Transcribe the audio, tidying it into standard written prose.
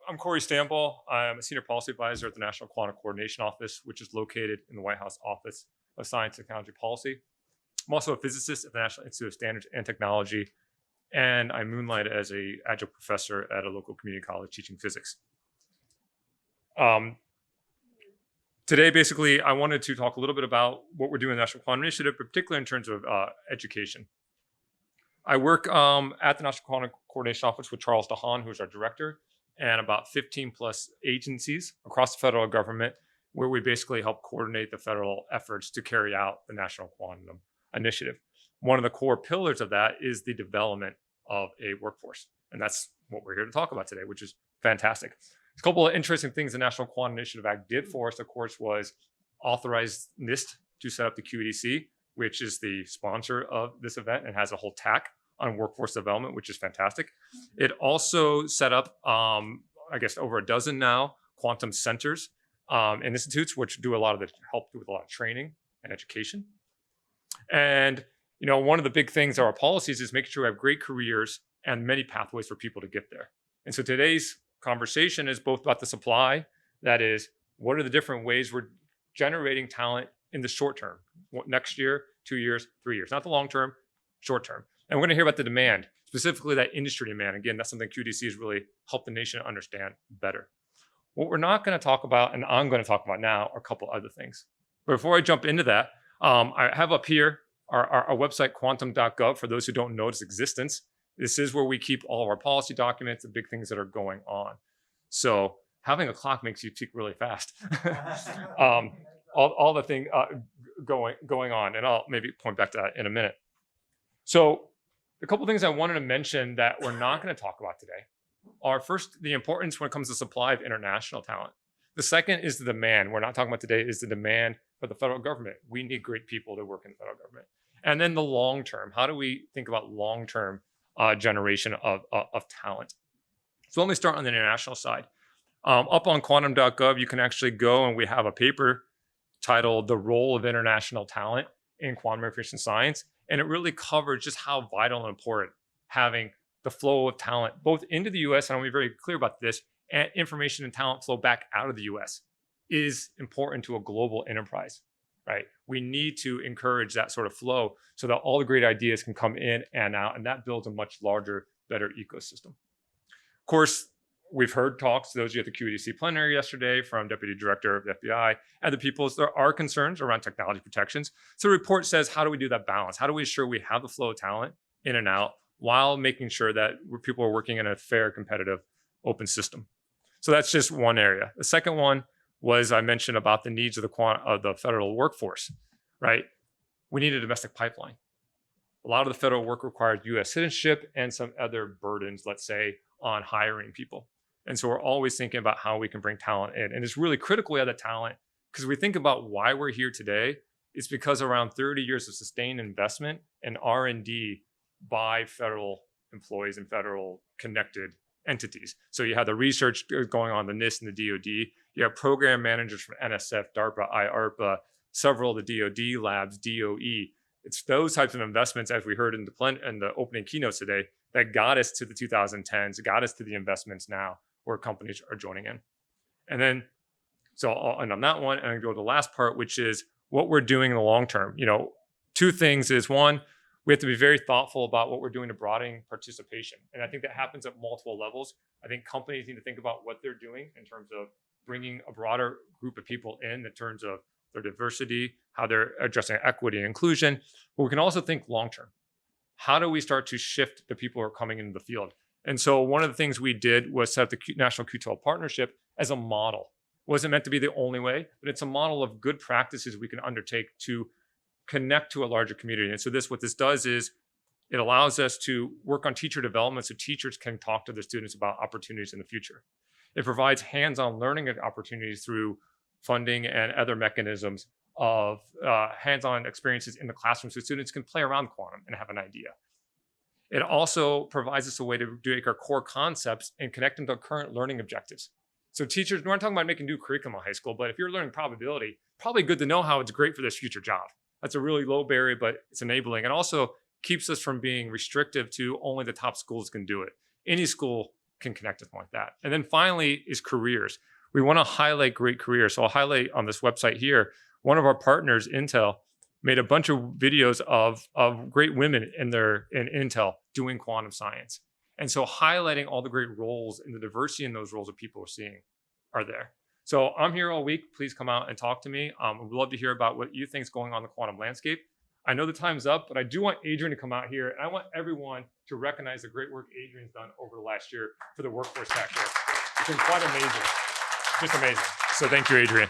I'm Corey Stambaugh. I'm a senior policy advisor at the National Quantum Coordination Office, which is located in the White House Office of Science and Technology Policy. I'm also a physicist at the National Institute of Standards and Technology, and I moonlight as an adjunct professor at a local community college teaching physics. Today, basically, I wanted to talk a little bit about what we're doing in the National Quantum Initiative, particularly in terms of education. I work at the National Quantum Coordination Office with Charles DeHaan, who's our director, and about 15 plus agencies across the federal government, where we basically help coordinate the federal efforts to carry out the National Quantum Initiative. One of the core pillars of that is the development of a workforce. And that's what we're here to talk about today, which is fantastic. A couple of interesting things the National Quantum Initiative Act did for us, of course, was authorize NIST to set up the QEDC, which is the sponsor of this event and has a whole tack on workforce development, which is fantastic. It also set up, I guess, over a dozen now quantum centers and institutes, which do a lot of the help with a lot of training and education. And one of the big things of our policies is making sure we have great careers and many pathways for people to get there. And so today's conversation is both about the supply, that is, what are the different ways we're generating talent in the short term, next year, 2 years, 3 years, not the long term, short term. And we're going to hear about the demand, specifically that industry demand. Again, that's something QDC has really helped the nation understand better. What we're not going to talk about, and I'm going to talk about now, are a couple other things. But before I jump into that, I have up here our website, quantum.gov, for those who don't know its existence. This is where we keep all of our policy documents, the big things that are going on. So having a clock makes you tick really fast. All the things going on, and I'll maybe point back to that in a minute. So a couple of things I wanted to mention that we're not going to talk about today are, first, the importance when it comes to supply of international talent. The second is the demand. We're not talking about today is the demand for the federal government. We need great people to work in the federal government. And then the long term. How do we think about long-term generation of talent? So let me start on the international side. Up on quantum.gov, you can actually go, and we have a paper titled The Role of International Talent in Quantum Information Science. And it really covers just how vital and important having the flow of talent, both into the US, and I want to be very clear about this, and information and talent flow back out of the US is important to a global enterprise, right? We need to encourage that sort of flow so that all the great ideas can come in and out, and that builds a much larger, better ecosystem. Of course, we've heard talks, those of you at the QEDC plenary yesterday, from Deputy Director of the FBI and the people. There are concerns around technology protections. So the report says, how do we do that balance? How do we ensure we have the flow of talent in and out while making sure that people are working in a fair, competitive, open system? So that's just one area. The second one was, I mentioned about the needs of the federal workforce, right? We need a domestic pipeline. A lot of the federal work requires US citizenship and some other burdens, let's say, on hiring people. And so we're always thinking about how we can bring talent in. And it's really critical we have that talent, because we think about why we're here today. It's because around 30 years of sustained investment and R&D by federal employees and federal connected entities. So you have the research going on, the NIST and the DoD. You have program managers from NSF, DARPA, IARPA, several of the DoD labs, DOE. It's those types of investments, as we heard in the opening keynotes today, that got us to the 2010s, got us to the investments now where companies are joining in. And then, so I'll end on that one and go to the last part, which is what we're doing in the long term. Two things is, one, we have to be very thoughtful about what we're doing to broaden participation. And I think that happens at multiple levels. I think companies need to think about what they're doing in terms of bringing a broader group of people in terms of their diversity, how they're addressing equity and inclusion. But we can also think long term. How do we start to shift the people who are coming into the field? And so one of the things we did was set up the National Q2B partnership as a model. It wasn't meant to be the only way, but it's a model of good practices we can undertake to connect to a larger community. And so what this does is it allows us to work on teacher development so teachers can talk to the students about opportunities in the future. It provides hands-on learning opportunities through funding and other mechanisms of hands-on experiences in the classroom so students can play around quantum and have an idea. It also provides us a way to take our core concepts and connect them to current learning objectives. So teachers, we're not talking about making new curriculum in high school, but if you're learning probability, probably good to know how it's great for this future job. That's a really low barrier, but it's enabling. And also keeps us from being restrictive to only the top schools can do it. Any school can connect with them like that. And then finally is careers. We want to highlight great careers. So I'll highlight on this website here, one of our partners, Intel, made a bunch of videos of great women in Intel doing quantum science. And so highlighting all the great roles and the diversity in those roles that people are seeing are there. So I'm here all week. Please come out and talk to me. We'd love to hear about what you think is going on in the quantum landscape. I know the time's up, but I do want Adrian to come out here. And I want everyone to recognize the great work Adrian's done over the last year for the workforce sector. It's been quite amazing. Just amazing. So thank you, Adrian.